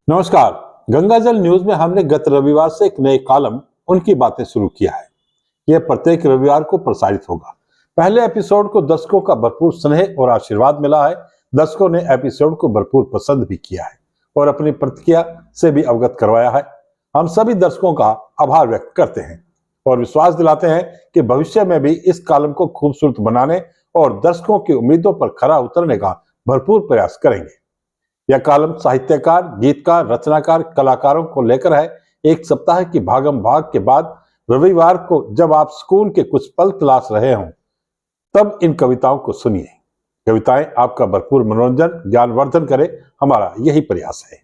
नमस्कार। गंगाजल न्यूज में हमने गत रविवार से एक नए कॉलम उनकी बातें शुरू किया है। यह प्रत्येक रविवार को प्रसारित होगा। पहले एपिसोड को दर्शकों का भरपूर स्नेह और आशीर्वाद मिला है। दर्शकों ने एपिसोड को भरपूर पसंद भी किया है और अपनी प्रतिक्रिया से भी अवगत करवाया है। हम सभी दर्शकों का आभार व्यक्त करते हैं और विश्वास दिलाते हैं कि भविष्य में भी इस कॉलम को खूबसूरत बनाने और दर्शकों की उम्मीदों पर खरा उतरने का भरपूर प्रयास करेंगे। यह कॉलम साहित्यकार, गीतकार, रचनाकार, कलाकारों को लेकर है। एक सप्ताह की भागम भाग के बाद रविवार को जब आप सुकून के कुछ पल तलाश रहे हों, तब इन कविताओं को सुनिए। कविताएं आपका भरपूर मनोरंजन, ज्ञानवर्धन करे, हमारा यही प्रयास है।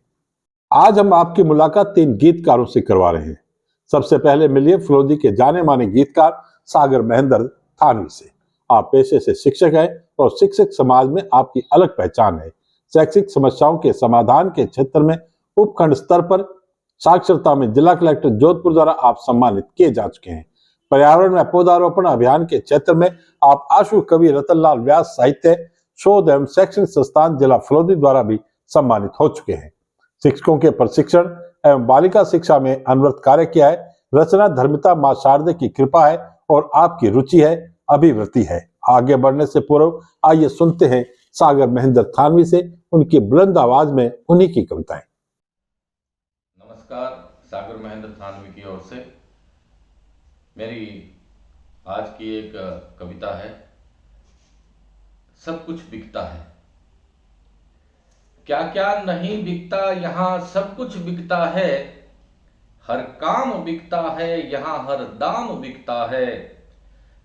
आज हम आपकी मुलाकात 3 गीतकारों से करवा रहे हैं। सबसे पहले मिलिए फलोदी के जाने माने गीतकार सागर महेंद्र थानवी से। आप पेशे से शिक्षक हैं और शिक्षक समाज में आपकी अलग पहचान है। शैक्षिक समस्याओं के समाधान के क्षेत्र में उपखंड स्तर पर साक्षरता में जिला कलेक्टर जोधपुर द्वारा आप सम्मानित किए जा चुके हैं। पर्यावरण में पौधारोपण अभियान के क्षेत्र में आप आशु कवि रतनलाल व्यास साहित्य शोध एवं शैक्षणिक संस्थान जिला फलोदी द्वारा भी सम्मानित हो चुके हैं। शिक्षकों के प्रशिक्षण एवं बालिका शिक्षा में अनवरत कार्य किया है। रचना धर्मिता मां शारदे की कृपा है और आपकी रुचि है, अभिवृत्ति है। आगे बढ़ने से पूर्व आइए सुनते हैं सागर महेंद्र थानवी से उनकी बुलंद आवाज में उन्हीं की कविताएं। नमस्कार। सागर महेंद्र थानवी की ओर से मेरी आज की एक कविता है। सब कुछ बिकता है, क्या क्या नहीं बिकता, यहाँ सब कुछ बिकता है। हर काम बिकता है, यहाँ हर दाम बिकता है।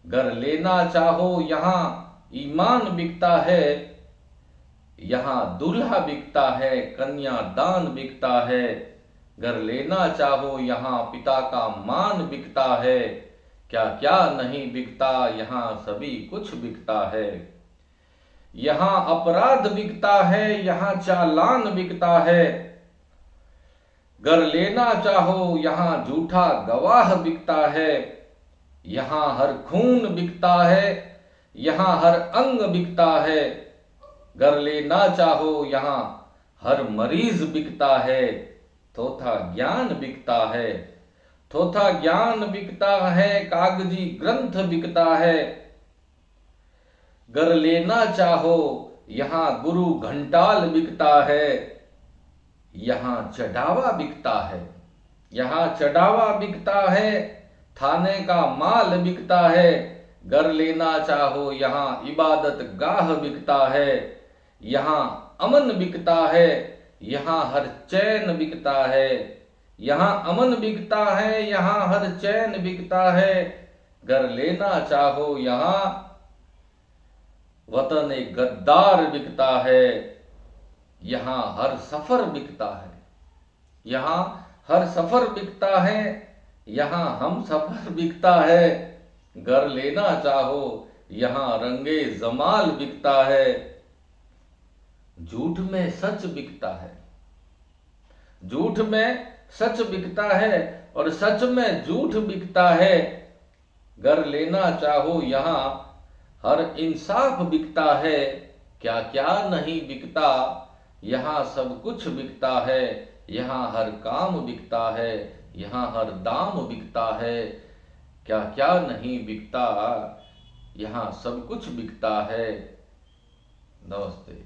घर लेना चाहो यहाँ ईमान बिकता है। यहाँ दूल्हा बिकता है, कन्यादान बिकता है। घर लेना चाहो यहाँ पिता का मान बिकता है। क्या क्या नहीं बिकता, यहाँ सभी कुछ बिकता है। यहाँ अपराध बिकता है, यहाँ चालान बिकता है। घर लेना चाहो यहाँ झूठा गवाह बिकता है। यहाँ हर खून बिकता है, यहाँ हर अंग बिकता है। घर लेना चाहो यहाँ हर मरीज बिकता है। थोथा ज्ञान बिकता है, थोथा ज्ञान बिकता है। कागजी ग्रंथ बिकता है। घर लेना चाहो यहाँ गुरु घंटाल बिकता है। यहाँ चढ़ावा बिकता है, यहाँ चढ़ावा बिकता है। थाने का माल बिकता है। घर लेना चाहो यहाँ इबादत गाह बिकता है। यहाँ अमन बिकता है, यहाँ हर चैन बिकता है। यहाँ अमन बिकता है, यहाँ हर चैन बिकता है। घर लेना चाहो यहाँ वतन एक गद्दार बिकता है। यहाँ हर सफर बिकता है, यहाँ हर सफर बिकता है। यहाँ हम सफर बिकता है। घर लेना चाहो यहाँ रंगे जमाल बिकता है। झूठ में सच बिकता है, झूठ में सच बिकता है और सच में झूठ बिकता है। घर लेना चाहो यहाँ हर इंसाफ बिकता है। क्या क्या नहीं बिकता, यहाँ सब कुछ बिकता है। यहाँ हर काम बिकता है, यहाँ हर दाम बिकता है। क्या क्या नहीं बिकता, यहाँ सब कुछ बिकता है। नमस्ते।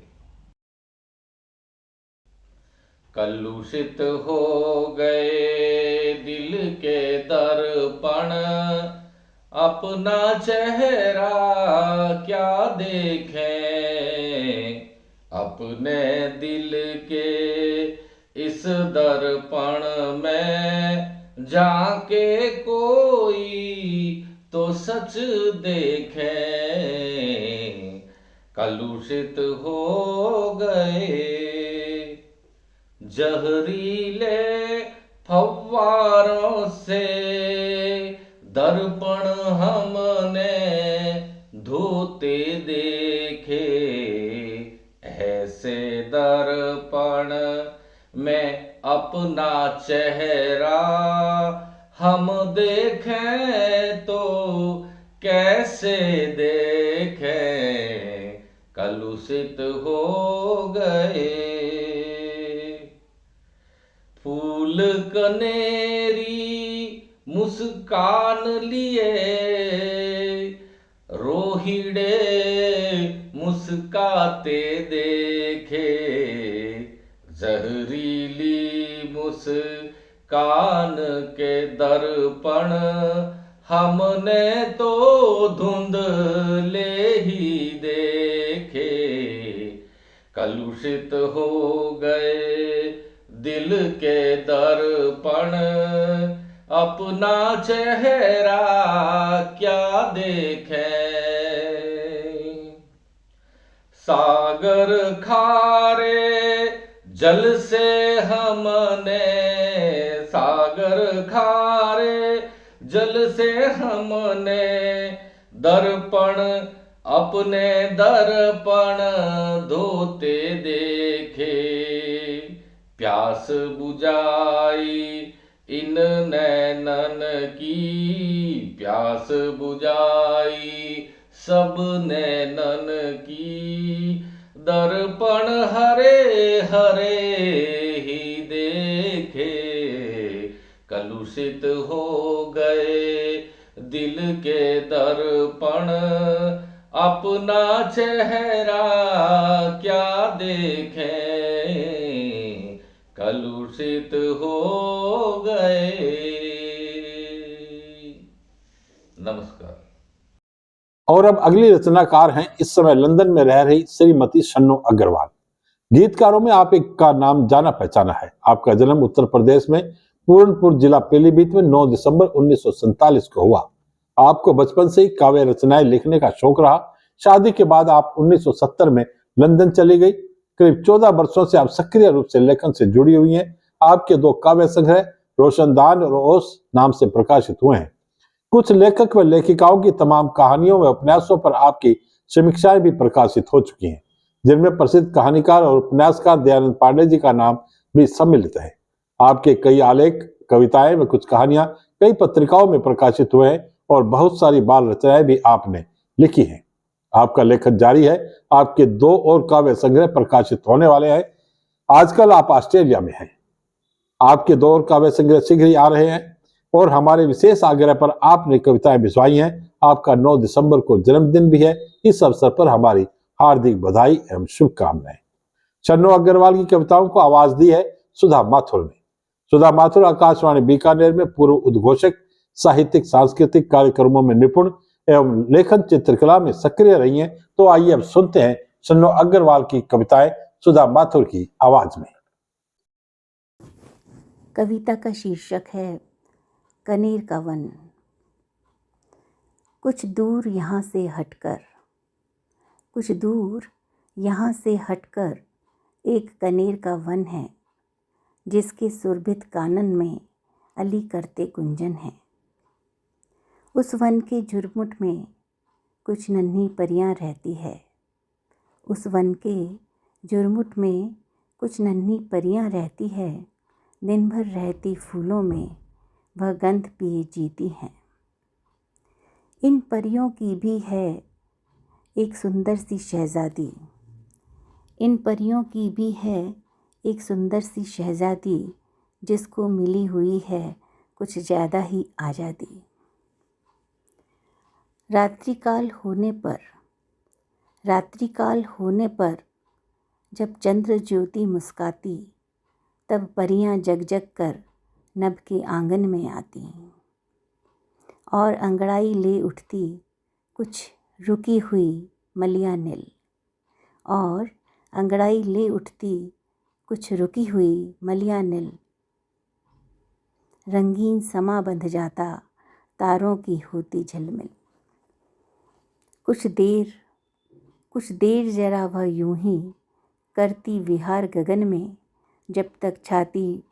कलुषित हो गए दिल के दर्पण, अपना चेहरा क्या देखें। अपने दिल के इस दर्पण में जाके कोई तो सच देखे। कलुषित हो गए जहरीले फव्वारों से दर्पण हमने धोते देखे। ऐसे दर्पण में अपना चेहरा हम देखें तो कैसे देखें। कलुषित हो गए फूल कनेरी मुस्कान लिए, रोहिड़े मुस्काते देखे, जहरीली मुस्कान के दर्पण हमने तो धुंधले ही देखे। कलुषित हो गए दिल के दर्पण, अपना चेहरा क्या देखें। सागर खारे जल से हमने, सागर खारे जल से हमने दर्पण अपने दर्पण धोते देखे। प्यास बुझाई इन नैनन की, प्यास बुझाई सब नैनन की, दर्पण हरे हरे ही देखे। कलुषित हो गए दिल के दर्पण, अपना चेहरा क्या देखें। कलुषित हो गए। नमस्कार। और अब अगली रचनाकार हैं इस समय लंदन में रह रही श्रीमती शन्नो अग्रवाल। गीतकारों में आप एक का नाम जाना पहचाना है। आपका जन्म उत्तर प्रदेश में पूरनपुर जिला पीलीभीत में 9 दिसंबर 1947 को हुआ। आपको बचपन से ही काव्य रचनाएं लिखने का शौक रहा। शादी के बाद आप 1970 में लंदन चली गई। करीब 14 वर्षों से आप सक्रिय रूप से लेखन से जुड़ी हुई हैं। आपके 2 काव्य संग्रह रोशनदान और ओस नाम से प्रकाशित हुए हैं। कुछ लेखक व लेखिकाओं की तमाम कहानियों व उपन्यासों पर आपकी समीक्षाएं भी प्रकाशित हो चुकी हैं, जिनमें प्रसिद्ध कहानीकार और उपन्यासकार दयानंद पांडे जी का नाम भी सम्मिलित है। आपके कई आलेख, कविताएं व कुछ कहानियां कई पत्रिकाओं में प्रकाशित हुए हैं और बहुत सारी बाल रचनाएं भी आपने लिखी हैं। आपका लेखन जारी है। आपके 2 और काव्य संग्रह प्रकाशित होने वाले हैं। आजकल आप ऑस्ट्रेलिया में हैं। आपके 2 और काव्य संग्रह शीघ्र ही आ रहे हैं और हमारे विशेष आग्रह पर आपने कविताएं भिजवाई हैं। आपका 9 दिसंबर को जन्मदिन भी है। इस अवसर पर हमारी हार्दिक बधाई एवं शुभकामनाएं। शन्नो अग्रवाल की कविताओं को आवाज दी है सुधा माथुर ने। सुधा माथुर आकाशवाणी बीकानेर में पूर्व उद्घोषक, साहित्यिक सांस्कृतिक कार्यक्रमों में निपुण एवं लेखन चित्रकला में सक्रिय रही हैं। तो आइए अब सुनते हैं शन्नो अग्रवाल की कविताएं सुधा माथुर की आवाज में। कविता का शीर्षक है कनेर का वन। कुछ दूर यहाँ से हटकर, कुछ दूर यहाँ से हटकर एक कनेर का वन है, जिसके सुरभित कानन में अली करते कुंजन है। उस वन के झुरमुट में कुछ नन्ही परियां रहती है। उस वन के झुरमुट में कुछ नन्ही परियां रहती है। दिन भर रहती फूलों में वह गंध पिए जीती हैं। इन परियों की भी है एक सुंदर सी शहजादी। इन परियों की भी है एक सुंदर सी शहजादी, जिसको मिली हुई है कुछ ज़्यादा ही आज़ादी। रात्रिकाल होने पर जब चंद्र ज्योति मुस्काती, तब परियां जग जग कर नभ के आंगन में आती और अंगड़ाई ले उठती कुछ रुकी हुई मलिया नील, और अंगड़ाई ले उठती कुछ रुकी हुई मलिया नील। रंगीन समा बंध जाता तारों की होती झिलमिल। कुछ देर जरा वह यूं ही करती विहार गगन में, जब तक छाती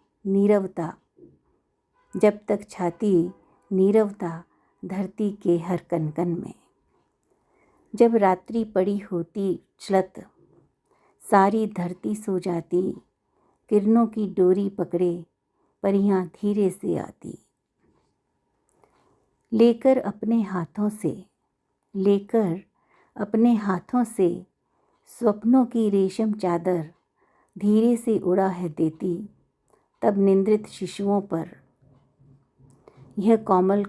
नीरवता धरती के हर कनकन में। जब रात्रि पड़ी होती चलत, सारी धरती सो जाती, किरणों की डोरी पकड़े परियां धीरे से आती। लेकर अपने हाथों से स्वप्नों की रेशम चादर धीरे से उड़ा है देती, तब निंद्रित शिशुओं पर यह कोमल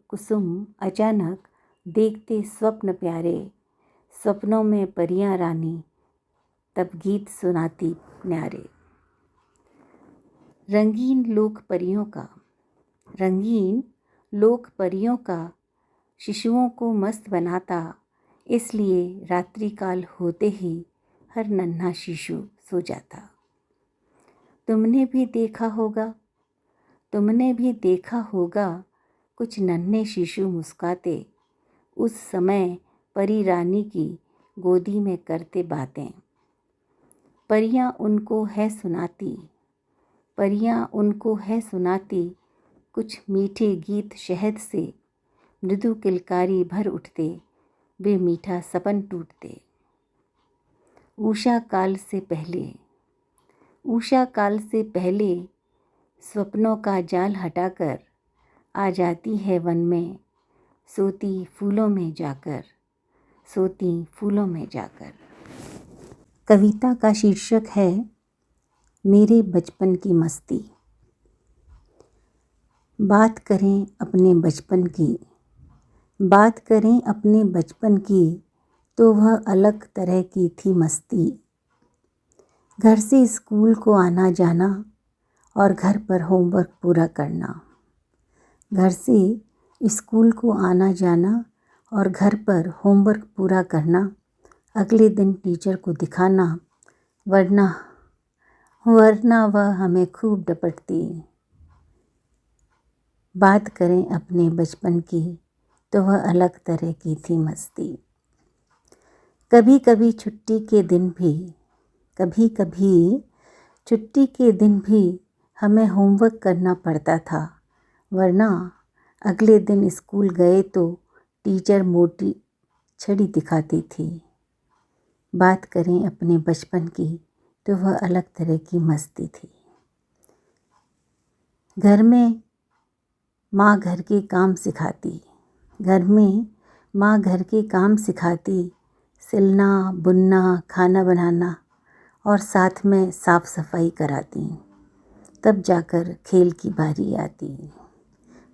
कुसुम अचानक देखते स्वप्न प्यारे, स्वप्नों में परियां रानी तब गीत सुनाती न्यारे। रंगीन लोक परियों का शिशुओं को मस्त बनाता, इसलिए रात्रिकाल होते ही हर नन्हा शिशु सो जाता। तुमने भी देखा होगा कुछ नन्हे शिशु मुस्काते, उस समय परी रानी की गोदी में करते बातें। परियां उनको है सुनाती कुछ मीठे गीत शहद से, मृदु किलकारी भर उठते वे मीठा सपन टूटते। उषा काल से पहले स्वप्नों का जाल हटाकर आ जाती है वन में, सोती फूलों में जाकर। कविता का शीर्षक है मेरे बचपन की मस्ती। बात करें अपने बचपन की तो वह अलग तरह की थी मस्ती। घर से स्कूल को आना जाना और घर पर होमवर्क पूरा करना, अगले दिन टीचर को दिखाना, वरना वह हमें खूब डपटती। बात करें अपने बचपन की तो वह अलग तरह की थी मस्ती। कभी कभी छुट्टी के दिन भी हमें होमवर्क करना पड़ता था, वरना अगले दिन स्कूल गए तो टीचर मोटी छड़ी दिखाती थी। बात करें अपने बचपन की तो वह अलग तरह की मस्ती थी। घर में माँ घर के काम सिखाती, सिलना, बुनना, खाना बनाना और साथ में साफ सफाई कराती, तब जाकर खेल की बारी आती।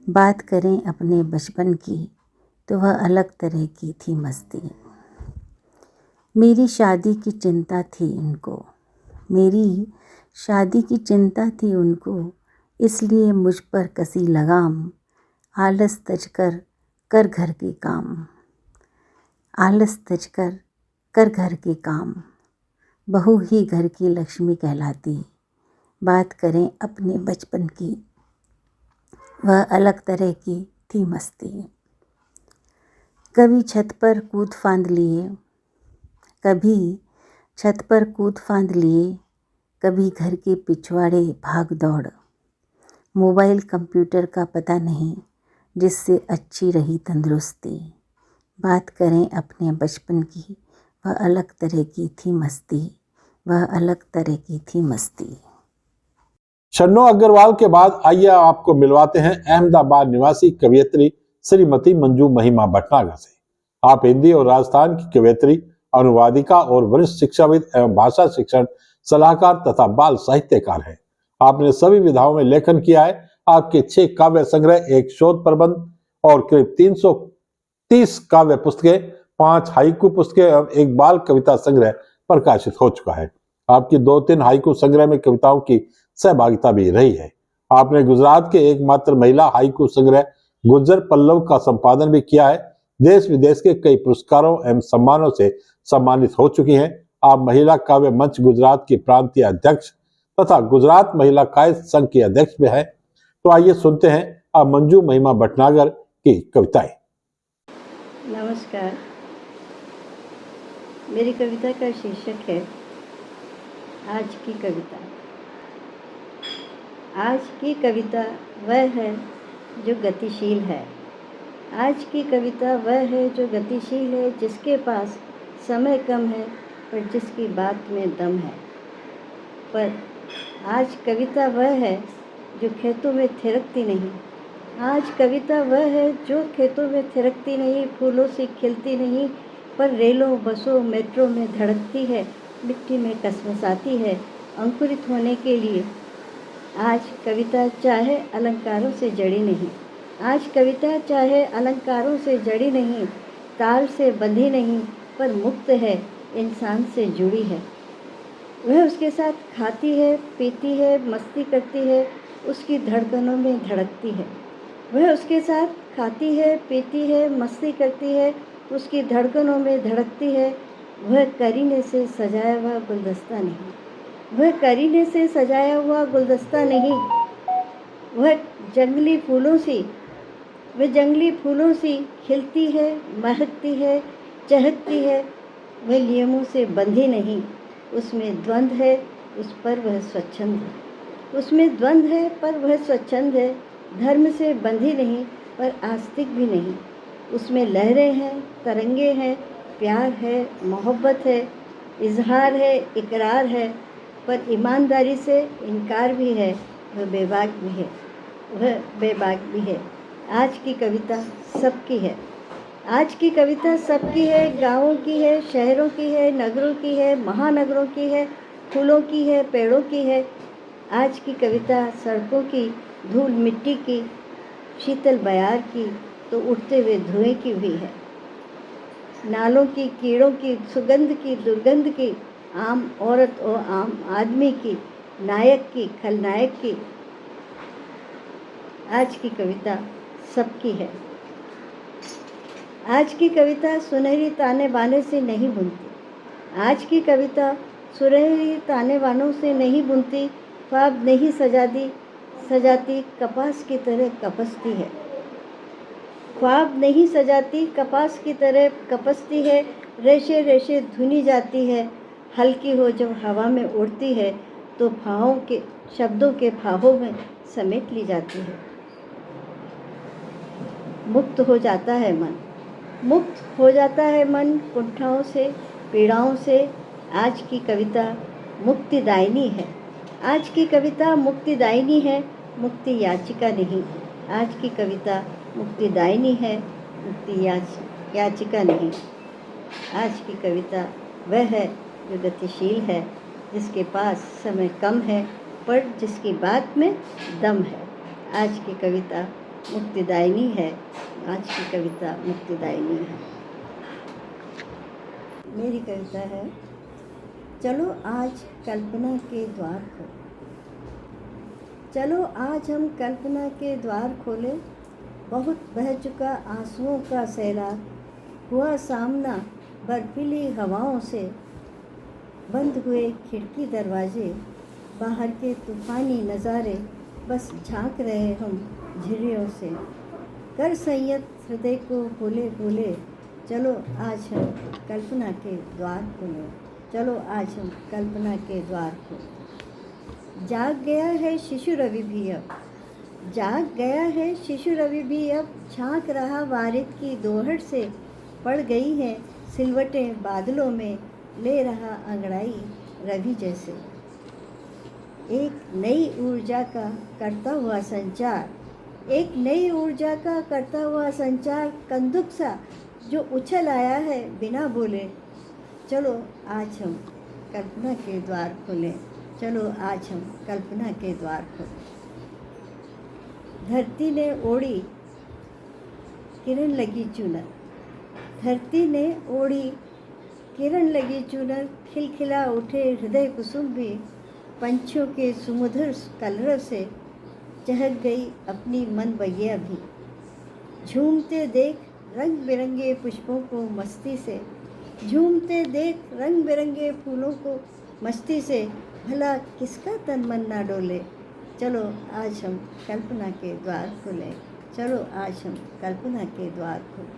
बात करें अपने बचपन की तो वह अलग तरह की थी मस्ती। मेरी शादी की चिंता थी उनको, इसलिए मुझ पर कसी लगाम, आलस तजकर कर घर के काम, बहू ही घर की लक्ष्मी कहलाती। बात करें अपने बचपन की, वह अलग तरह की थी मस्ती। कभी छत पर कूद फांद लिए, कभी घर के पिछवाड़े भाग दौड़, मोबाइल कंप्यूटर का पता नहीं जिससे अच्छी रही तंदुरुस्ती। बात करें अपने बचपन की, वह अलग तरह की मस्ती। शन्नो अग्रवाल के बाद आइए आपको मिलवाते हैं अहमदाबाद निवासी कवियत्री श्रीमती मंजू महिमा भटनागर से। आप हिंदी और राजस्थान की कवियत्री, अनुवादिका और वरिष्ठ शिक्षाविद एवं भाषा शिक्षण सलाहकार तथा बाल साहित्यकार हैं। आपने सभी विधाओं में लेखन किया है। आपके 6 काव्य संग्रह, एक शोध प्रबंध और करीब 330 काव्य पुस्तकें, 5 हाइकू पुस्तकें एवं एक बाल कविता संग्रह प्रकाशित हो चुका है। आपकी 2-3 हाइकू संग्रह में कविताओं की सहभागिता भी रही है। आपने गुजरात के एकमात्र महिला हाइकू संग्रह गुज्जर पल्लव का संपादन भी किया है। देश विदेश के कई पुरस्कारों एवं सम्मानों से सम्मानित हो चुकी हैं। आप महिला काव्य मंच गुजरात की प्रांतीय अध्यक्ष तथा गुजरात महिला काव्य संघ की अध्यक्ष भी है। तो आइए सुनते हैं आप मंजू महिमा भटनागर की कविताएं। नमस्कार, मेरी कविता का शीर्षक है आज की कविता। आज की कविता वह है जो गतिशील है। आज की कविता वह है जो गतिशील है, जिसके पास समय कम है पर जिसकी बात में दम है। पर आज कविता वह है जो खेतों में थिरकती नहीं। आज कविता वह है जो खेतों में थिरकती नहीं, फूलों से खिलती नहीं, पर रेलों, बसों, मेट्रो में धड़कती है, मिट्टी में कसमसाती है अंकुरित होने के लिए। आज कविता चाहे अलंकारों से जड़ी नहीं, आज कविता चाहे अलंकारों से जड़ी नहीं, ताल से बंधी नहीं, पर मुक्त है, इंसान से जुड़ी है। वह उसके साथ खाती है, पीती है, मस्ती करती है, उसकी धड़कनों में धड़कती है। वह उसके साथ खाती है, पीती है, मस्ती करती है, उसकी धड़कनों में धड़कती है। वह करीने से सजाया हुआ गुलदस्ता नहीं, वह करीने से सजाया हुआ गुलदस्ता नहीं, वह जंगली फूलों सी, वह जंगली फूलों सी खिलती है, महकती है, चहकती है। वह नियमों से बंधी नहीं, उसमें द्वंद्व है, उस पर वह स्वच्छंद है। उसमें द्वंद्व है पर वह स्वच्छंद है। धर्म से बंधी नहीं पर आस्तिक भी नहीं। उसमें लहरें हैं, तरंगे हैं, प्यार है, मोहब्बत है, इजहार है, इकरार है, पर ईमानदारी से इनकार भी है। वह बेबाक भी है, वह बेबाक भी है। आज की कविता सबकी है, आज की कविता सबकी है। गाँवों की है, शहरों की है, नगरों की है, महानगरों की है, फूलों की है, पेड़ों की है। आज की कविता सड़कों की, धूल मिट्टी की, शीतल बयार की, तो उठते हुए धुएं की भी है। नालों की, कीड़ों की, सुगंध की, दुर्गंध की, आम औरत और आम आदमी की, नायक की, खलनायक की। आज की कविता सबकी है। आज की कविता सुनहरी ताने बाने से नहीं बुनती, आज की कविता सुनहरी ताने बानों से नहीं बुनती, ख्वाब नहीं सजाती, कपास की तरह कपसती है। ख्वाब नहीं सजाती, कपास की तरह कपसती है। रेशे रेशे धुनी जाती है, हल्की हो जब हवा में उड़ती है, तो फाहों के शब्दों के फाहों में समेट ली जाती है। मुक्त हो जाता है मन, मुक्त हो जाता है मन कुंठाओं से, पीड़ाओं से। आज की कविता मुक्तिदायिनी है, आज की कविता मुक्तिदायिनी है, मुक्ति याचिका नहीं। आज की कविता मुक्तिदायिनी है, मुक्ति याचिका नहीं। आज की कविता वह है जो गतिशील है, जिसके पास समय कम है, पर जिसकी बात में दम है। आज की कविता मुक्तिदायिनी है, आज की कविता मुक्तिदायिनी है। मेरी कविता है, चलो आज कल्पना के द्वार खोलें। चलो आज हम कल्पना के द्वार खोलें। बहुत बह चुका आंसुओं का सैलाब, हुआ सामना बर्फीली हवाओं से। बंद हुए खिड़की दरवाजे, बाहर के तूफ़ानी नज़ारे, बस झांक रहे हम झिर्रियों से। कर संयत हृदय को खोले खोले, चलो आज हम कल्पना के द्वार खोलें। चलो आज हम कल्पना के द्वार खोलें। जाग गया है शिशु रवि भी अब, जाग गया है शिशु रवि भी अब, झांक रहा वारिद की दोहट से। पड़ गई हैं सिलवटें बादलों में, ले रहा अंगड़ाई रवि जैसे। एक नई ऊर्जा का करता हुआ संचार, एक नई ऊर्जा का करता हुआ संचार, कंदुक सा जो उछल आया है बिना बोले। चलो आज हम कल्पना के द्वार खोलें, चलो आज हम कल्पना के द्वार खोलें। धरती ने ओढ़ी किरण लगी चुनर, धरती ने ओढ़ी किरण लगी चुनर। खिलखिला उठे हृदय कुसुम भी, पंछियों के सुमधुर कलरव से। चहक गई अपनी मन बगिया भी, झूमते देख रंग बिरंगे पुष्पों को मस्ती से। झूमते देख रंग बिरंगे फूलों को मस्ती से, भला किसका तन मन ना डोले। चलो आज हम कल्पना के द्वार खोलें, चलो आज हम कल्पना के द्वार खोलें।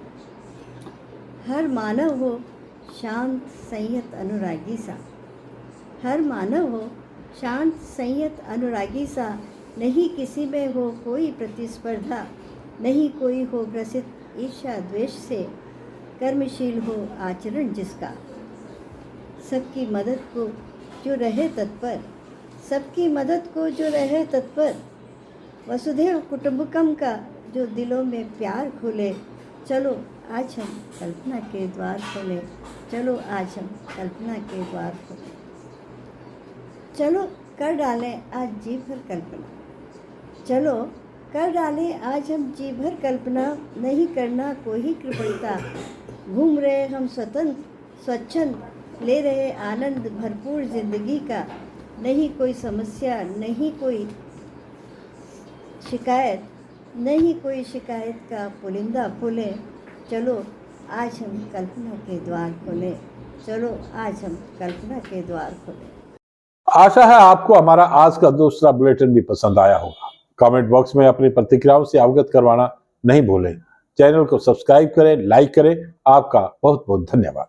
हर मानव हो शांत संयत अनुरागी सा, हर मानव हो शांत संयत अनुरागी सा। नहीं किसी में हो कोई प्रतिस्पर्धा, नहीं कोई हो ग्रसित ईर्ष्या द्वेष से। कर्मशील हो आचरण जिसका, सबकी मदद को जो रहे तत्पर, सबकी मदद को जो रहे तत्पर। वसुधैव कुटुंबकम का जो दिलों में प्यार खोले। चलो आज हम कल्पना के द्वार खोलें, चलो आज हम कल्पना के द्वार खोलें। चलो कर डालें आज जी भर कल्पना, चलो कर डालें आज हम जी भर कल्पना, नहीं करना कोई कृपणता, घूम रहे हम स्वतंत्र स्वच्छंद, ले रहे आनंद भरपूर जिंदगी का, नहीं कोई समस्या नहीं कोई शिकायत, नहीं कोई शिकायत का पुलिंदा खोलें, चलो आज हम कल्पना के द्वार खोलें, चलो आज हम कल्पना के द्वार खोलें। आशा है आपको हमारा आज का दूसरा बुलेटिन भी पसंद आया होगा। कमेंट बॉक्स में अपनी प्रतिक्रियाओं से अवगत करवाना नहीं भूलें। चैनल को सब्सक्राइब करें, लाइक करें। आपका बहुत बहुत धन्यवाद।